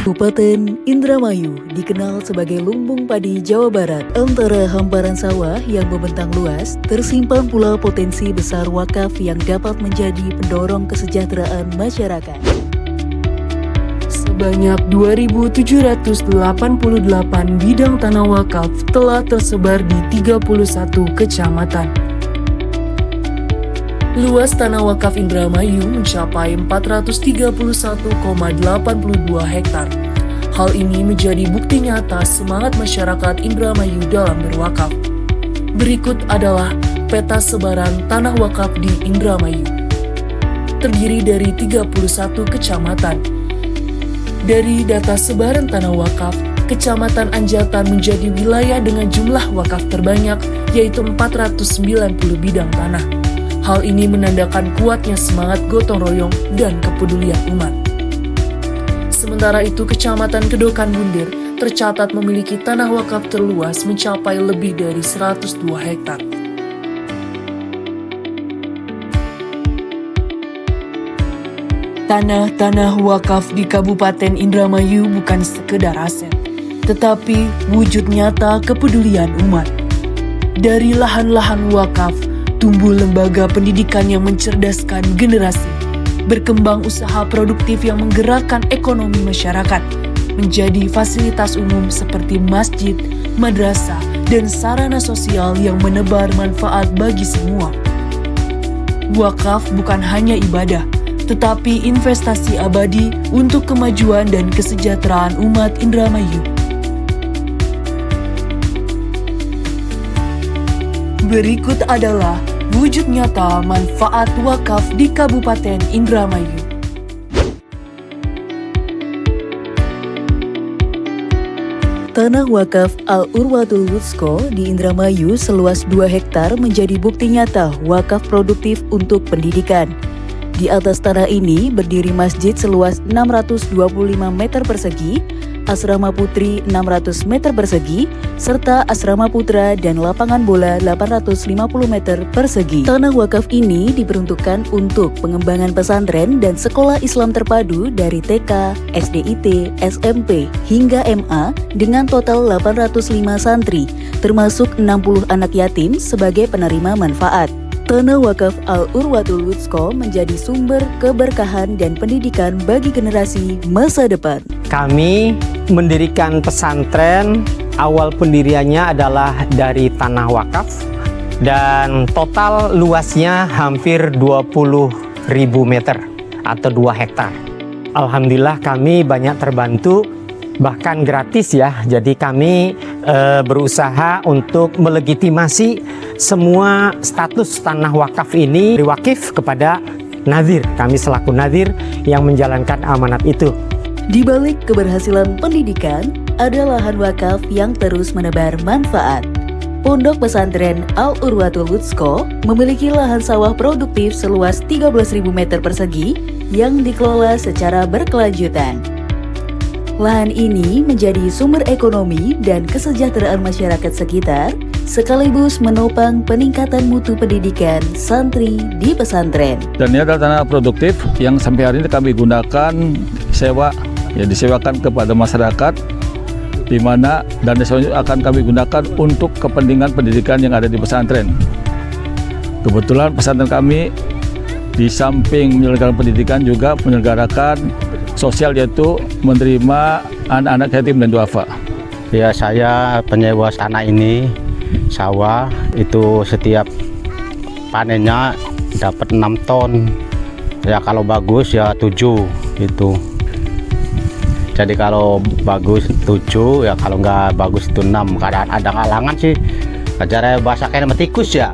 Kabupaten Indramayu dikenal sebagai lumbung padi Jawa Barat. Antara hamparan sawah yang membentang luas, tersimpan pula potensi besar wakaf yang dapat menjadi pendorong kesejahteraan masyarakat. Sebanyak 2.788 bidang tanah wakaf telah tersebar di 31 kecamatan. Luas tanah wakaf Indramayu mencapai 431,82 hektar. Hal ini menjadi bukti nyata semangat masyarakat Indramayu dalam berwakaf. Berikut adalah peta sebaran tanah wakaf di Indramayu. Terdiri dari 31 kecamatan. Dari data sebaran tanah wakaf, Kecamatan Anjatan menjadi wilayah dengan jumlah wakaf terbanyak, yaitu 490 bidang tanah. Hal ini menandakan kuatnya semangat gotong royong dan kepedulian umat. Sementara itu, Kecamatan Kedokan Bundir tercatat memiliki tanah wakaf terluas mencapai lebih dari 102 hektar. Tanah-tanah wakaf di Kabupaten Indramayu bukan sekedar aset, tetapi wujud nyata kepedulian umat. Dari lahan-lahan wakaf, tumbuh lembaga pendidikan yang mencerdaskan generasi, berkembang usaha produktif yang menggerakkan ekonomi masyarakat, menjadi fasilitas umum seperti masjid, madrasah, dan sarana sosial yang menebar manfaat bagi semua. Wakaf bukan hanya ibadah, tetapi investasi abadi untuk kemajuan dan kesejahteraan umat Indramayu. Berikut adalah wujud nyata manfaat wakaf di Kabupaten Indramayu. Tanah wakaf Al-Urwatul Wuthqa di Indramayu seluas 2 hektar menjadi bukti nyata wakaf produktif untuk pendidikan. Di atas tanah ini berdiri masjid seluas 625 meter persegi, asrama putri 600 meter persegi, serta asrama putra dan lapangan bola 850 meter persegi. Tanah wakaf ini diperuntukkan untuk pengembangan pesantren dan sekolah Islam terpadu dari TK, SDIT, SMP, hingga MA dengan total 805 santri, termasuk 60 anak yatim sebagai penerima manfaat. Tanah wakaf Al-Urwatul Wuthqa menjadi sumber keberkahan dan pendidikan bagi generasi masa depan. Kami mendirikan pesantren, awal pendiriannya adalah dari tanah wakaf dan total luasnya hampir 20.000 meter atau 2 hektar. Alhamdulillah kami banyak terbantu, bahkan gratis ya. Jadi kami berusaha untuk melegitimasi semua status tanah wakaf ini diwakif kepada nazir. Kami selaku nazir yang menjalankan amanat itu. Di balik keberhasilan pendidikan, ada lahan wakaf yang terus menebar manfaat. Pondok pesantren Al-Urwatul Wuthqa memiliki lahan sawah produktif seluas 13.000 meter persegi yang dikelola secara berkelanjutan. Lahan ini menjadi sumber ekonomi dan kesejahteraan masyarakat sekitar, sekaligus menopang peningkatan mutu pendidikan santri di pesantren. Dan ini adalah tanah produktif yang sampai hari ini kami gunakan sewa, ya disewakan kepada masyarakat, di mana dana sewa akan kami gunakan untuk kepentingan pendidikan yang ada di pesantren. Kebetulan pesantren kami di samping menyelenggarakan pendidikan juga menyelenggarakan sosial, yaitu menerima anak-anak yatim dan duafa. Ya, saya penyewa tanah ini, sawah itu setiap panennya dapat 6 ton. Ya kalau bagus ya 7 itu. Jadi kalau bagus 7, ya kalau nggak bagus itu 6. Kadang ada halangan sih. Acara bahasa kayak sama tikus ya.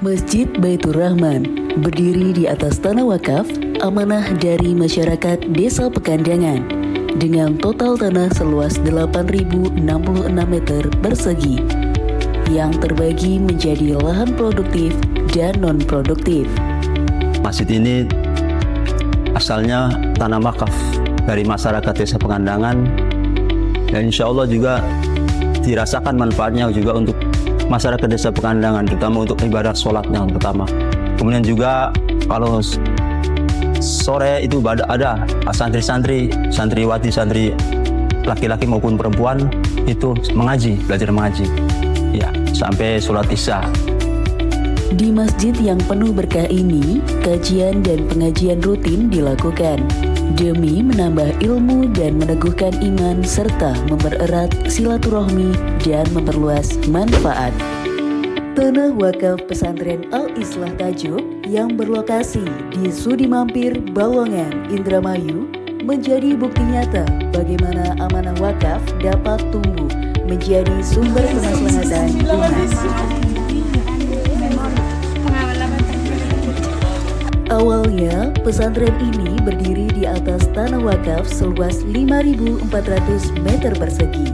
Masjid Baitur Rahman berdiri di atas tanah wakaf amanah dari masyarakat Desa Pekandangan dengan total tanah seluas 8.066 meter persegi yang terbagi menjadi lahan produktif dan non-produktif. Masjid ini asalnya tanah wakaf dari masyarakat Desa Pekandangan dan insya Allah juga dirasakan manfaatnya juga untuk masyarakat desa Pekandangan, terutama untuk ibadah sholat yang pertama. Kemudian juga kalau sore itu ada santri-santri, santriwati, santri laki-laki maupun perempuan itu belajar mengaji, ya sampai sholat isya. Di masjid yang penuh berkah ini, kajian dan pengajian rutin dilakukan demi menambah ilmu dan meneguhkan iman serta mempererat silaturahmi dan memperluas manfaat. Tanah wakaf pesantren Al-Islah Tajuk yang berlokasi di Sudi Mampir, Balongan, Indramayu menjadi bukti nyata bagaimana amanah wakaf dapat tumbuh menjadi sumber kemaslahatan umat. Awalnya, pesantren ini berdiri di atas tanah wakaf seluas 5.400 meter persegi.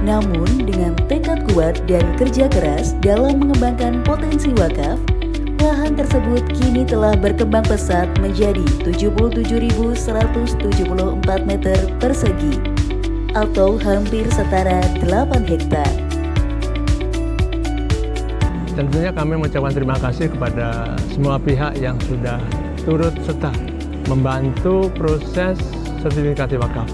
Namun, dengan tekad kuat dan kerja keras dalam mengembangkan potensi wakaf, lahan tersebut kini telah berkembang pesat menjadi 77.174 meter persegi, atau hampir setara 8 hektar. Tentunya kami mengucapkan terima kasih kepada semua pihak yang sudah turut serta membantu proses sertifikasi wakaf.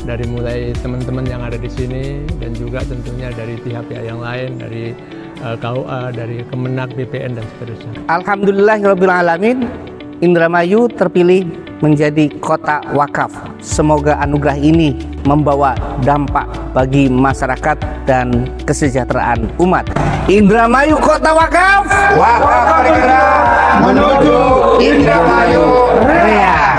Dari mulai teman-teman yang ada di sini dan juga tentunya dari pihak-pihak yang lain, dari KUA, dari Kemenak, BPN dan seterusnya. Alhamdulillahirrahmanirrahim, Indramayu terpilih menjadi kota wakaf. Semoga anugerah ini membawa dampak bagi masyarakat dan kesejahteraan umat. Indramayu kota wakaf, wakaf bergerak menuju Indramayu Raya.